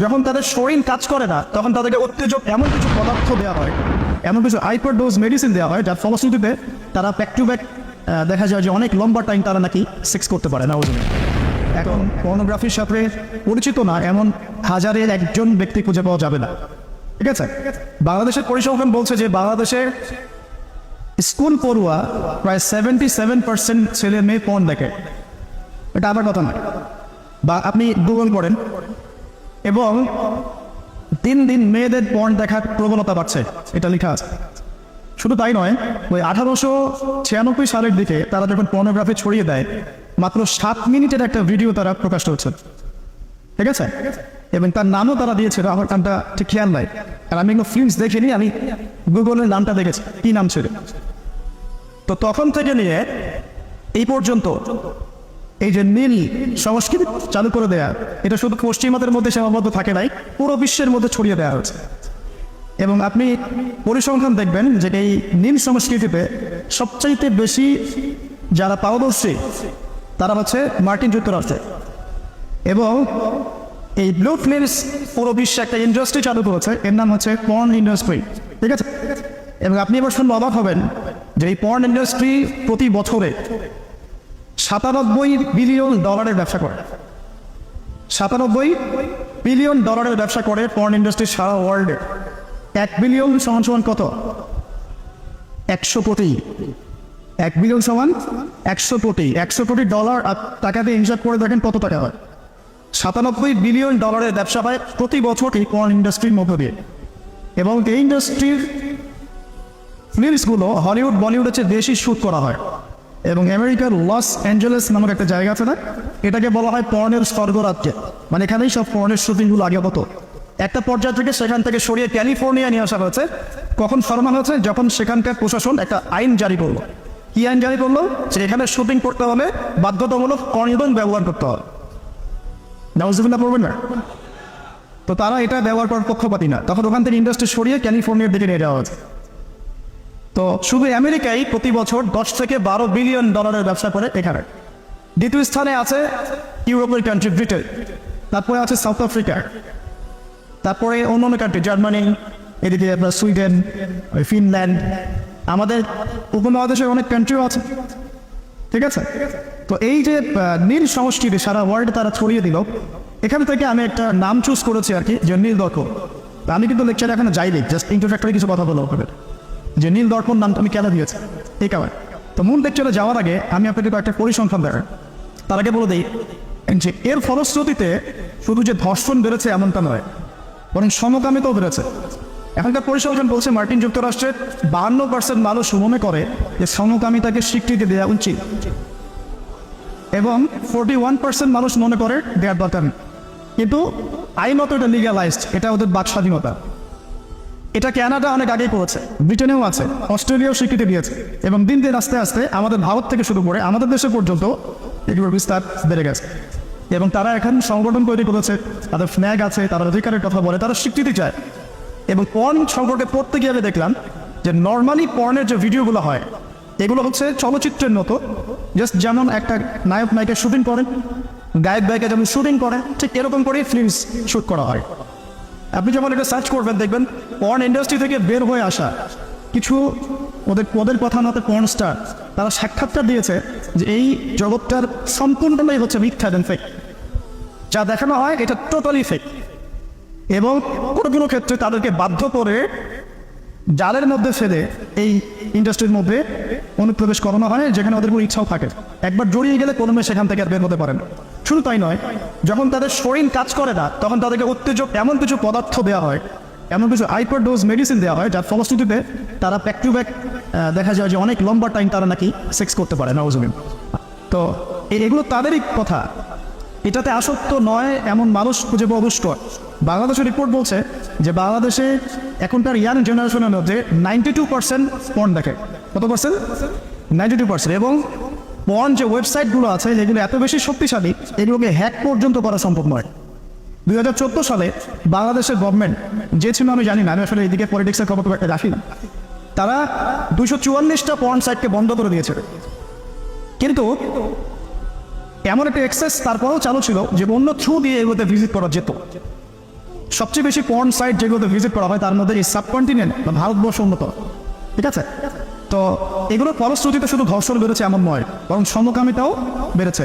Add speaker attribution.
Speaker 1: যখন তাদের শরীর কাজ করে না তখন তাদেরকে উত্তেজক এমন কিছু পদার্থ দেওয়া হয়, এমন কিছু হাইপারডোজ মেডিসিন দেওয়া হয়, যার ফলশ্রুতিতে তারা ব্যাক টু ব্যাক দেখা যায় যে অনেক লম্বা টাইম তারা নাকি সেক্স করতে পারে না। ওজন এখন পর্নোগ্রাফির সাথে পরিচিত না এমন হাজারের একজন ব্যক্তি খুঁজে পাওয়া যাবে না। ঠিক আছে, বাংলাদেশের পরিসংখ্যান বলছে যে বাংলাদেশের স্কুল পড়ুয়া প্রায় 77% ছেলে মেয়ে পর্ন দেখে। এটা আমার কথা নয়, বা আপনি গুগল করেন, এবং দিন দিন মেয়েদের পর্ন দেখার প্রবণতা বাড়ছে, এটা লেখা আছে। শুধু তাই নয়, ওই 1896 সালের দিকে তারা যখন পর্নোগ্রাফি ছড়িয়ে দেয়, মাত্র 7 মিনিটের একটা ভিডিও তারা প্রকাশ করছে। ঠিক আছে, এবং তার নামও তারা দিয়েছিল, আমার নামটা ঠিক খেয়াল নাই, আর আমি এগুলো ফিল্মস দেখিনি, আমি গুগলের নামটা দেখেছি, কি নাম ছিল। তো তখন থেকে নিয়ে এই পর্যন্ত এই যে নীল সংস্কৃতি চালু করে দেয়া, এটা শুধু পশ্চিমাদের মধ্যে সীমাবদ্ধ থাকে নাই, পুরো বিশ্বের মধ্যে ছড়িয়ে দেওয়া হয়েছে। এবং আপনি পরিসংখ্যান দেখবেন যে এই নীল সংস্কৃতিতে সবচাইতে বেশি যারা পারদর্শী তারা হচ্ছে মার্কিন যুক্তরাষ্ট্রে। এবং এই ব্লু ফিল্মস পুরো বিশ্বে একটা ইন্ডাস্ট্রি চালু করেছে, এর নাম হচ্ছে পর্ন ইন্ডাস্ট্রি। ঠিক আছে, এবং আপনি এবার শুনলে অবাক হবেন যে এই পর্ন ইন্ডাস্ট্রি প্রতি বছরে $97 বিলিয়ন ব্যবসা করে। $97 বিলিয়ন ব্যবসা করে পর্ন ইন্ডাস্ট্রি সারা ওয়ার্ল্ডে। 1 বিলিয়ন সমান কত? 100 কোটি। 1 বিলিয়ন সমান 100 কোটি। 100 কোটি ডলার টাকা দিয়ে হিসাব করে দেখেন কত টাকা হয়। $97 বিলিয়ন ব্যবসা হয় প্রতি বছর এই পর্ন ইন্ডাস্ট্রির মধ্য দিয়ে। এবং এই ইন্ডাস্ট্রির ফিল্মসগুলো হলিউড বলিউডের চেয়ে বেশি শ্যুট করা হয়। এবং আমেরিকার লস অ্যাঞ্জেলেস নামক একটা জায়গা আছে না, এটাকে বলা হয় পর্নের স্বর্গরাজ্য। মানে এখানেই সব পর্নের শুটিংগুলো আগে হতো। একটা পর্যায় থেকে সেখান থেকে সরিয়ে ক্যালিফোর্নিয়া নিয়ে আসা হয়েছে। কখন সরানো হয়েছে? যখন সেখানকার প্রশাসন একটা আইন জারি করলো। কি আইন জারি করলো? যে এখানে শুটিং করতে হলে বাধ্যতামূলক কন্ডোম ব্যবহার করতে হবে। নাউজুবিল্লাহ পড়বেন না? তো তারা এটা ব্যবহার করার পক্ষপাতী না, তখন ওখান থেকে ইন্ডাস্ট্রি সরিয়ে ক্যালিফোর্নিয়ার দিকে নিয়ে যাওয়া হয়েছে। তো শুধু আমেরিকায় প্রতি বছর 10 থেকে 12 বিলিয়ন ডলারের ব্যবসা করে এখানে। দ্বিতীয় স্থানে আছে ইউরোপের কান্ট্রি ব্রিটেন, তারপরে আছে সাউথ আফ্রিকা, তারপরে অন্যান্য কান্ট্রি জার্মানি, এদিকে আপনার সুইডেন, ফিনল্যান্ড, আমাদের উপমহাদেশের অনেক কান্ট্রিও আছে। ঠিক আছে, তো এই যে নীল সংস্কৃতি সারা ওয়ার্ল্ডে তারা ছড়িয়ে দিল, এখান থেকে আমি একটা নাম চুজ করেছি আর কি, যে নীল দর্পণ। আমি কিন্তু লেকচারে এখানে যাইনি, জাস্ট ইন্ট্রোডাক্টরি কিছু কথা বলবো আপনাদের যে নীল দর্পণ নামটা আমি কেন দিয়েছি এই কারণে। তো মূল লেকচারে যাওয়ার আগে আমি আপনাদের একটা পরিসংখ্যান দেখাই। তার আগে বলে দিই যে এর ফলশ্রুতিতে শুধু যে ধর্ষণ বেড়েছে এমনটা নয়, বরং সমকামিতাও বেড়েছে। এখনকার পরিসংখ্যান বলছে মার্কিন যুক্তরাষ্ট্রের 52% মানুষ মনে করে যে সমকামিতাকে স্বীকৃতি দেওয়া উচিত, এবং 41% মানুষ মনে করে দেওয়ার দরকার। কিন্তু আইনত এটা লিগালাইজড, এটা ওদের বাক স্বাধীনতা। এটা কানাডা অনেক আগেই করেছে, ব্রিটেনেও আছে, অস্ট্রেলিয়াও স্বীকৃতি দিয়েছে, এবং দিন দিন আস্তে আস্তে আমাদের ভারত থেকে শুরু করে আমাদের দেশে পর্যন্ত এগুলোর বিস্তার বেড়ে গেছে। এবং তারা এখন সংগঠন তৈরি করেছে, তাদের ফ্ল্যাগ আছে, তারা অধিকারের কথা বলে, তারা স্বীকৃতি চায়। এবং পর্ন সম্পর্কে পড়তে গিয়ে আমি দেখলাম যে নর্মালি পর্নের যে ভিডিওগুলো হয় এগুলো হচ্ছে চলচ্চিত্রের মতো, জাস্ট যেমন একটা নায়ক নায়িকা শুটিং করেন, গায়ক গায়িকা যেমন শুটিং করে, ঠিক এরকম করেই ফিল্মস শ্যুট করা হয়। আপনি যখন এটা সার্চ করবেন দেখবেন পর্ন ইন্ডাস্ট্রি থেকে বের হয়ে আসা কিছু ওদের কথা মতো পর্ন স্টার তারা সাক্ষাৎকার দিয়েছে যে এই জগৎটার সম্পূর্ণটাই হচ্ছে মিথ্যা এবং ফেক। যা দেখানো হয় এটা টোটালি ফেক। এবং কোনো কোনো ক্ষেত্রে তাদেরকে বাধ্য করে জালের মধ্যে ফেলে এই ইন্ডাস্ট্রির মধ্যে অনুপ্রবেশ করানো হয়, যেখানে ওদের কোনো ইচ্ছাও থাকে। একবার জড়িয়ে গেলে কোনো মেয়ে সেখান থেকে আর বের হতে পারেন। শুধু তাই নয়, যখন তাদের শরীর কাজ করে না তখন তাদেরকে উত্তেজক এমন কিছু পদার্থ দেওয়া হয়, এমন কিছু হাইপারডোজ মেডিসিন দেওয়া হয়, যার ফলশ্রুতিতে তারা ব্যাক টু ব্যাক দেখা যায় যে অনেক লম্বা টাইম তারা নাকি সেক্স করতে পারে না। তো এগুলো তাদেরই কথা, এটাতে আসক্ত নয় এমন মানুষ খুঁজে পাওয়া দুষ্কর। বাংলাদেশের রিপোর্ট বলছে যে বাংলাদেশে এখনকার ইয়াং জেনারেশনের মধ্যে 92% পর্ন দেখে। কত পার্সেন্ট? 92%। এবং পর্ন যে ওয়েবসাইটগুলো আছে যেগুলো এত বেশি শক্তিশালী, এগুলোকে হ্যাক পর্যন্ত করা সম্ভব নয়। 2014 সালে বাংলাদেশের গভর্নমেন্ট যে ছিল আমি জানি না, আমি আসলে এদিকে পলিটিক্সের খবর খুব একটা রাখি না, তারা 244টা পর্ন সাইটকে বন্ধ করে দিয়েছে। কিন্তু এমন একটা এক্সেস তারপরেও চালু ছিল যে অন্য থ্রু দিয়ে এগুলোতে ভিজিট করা যেত। সবচেয়ে বেশি পর্ন সাইট যেগুলোতে ভিজিট করা হয় তার মধ্যে এই সাবকন্টিনেন্ট বা ভারতবর্ষ উন্নত, ঠিক আছে। তো এগুলোর ফলশ্রুতিতে শুধু ধর্ষণ বেড়েছে এমন নয়, বরং সমকামিতাও বেড়েছে।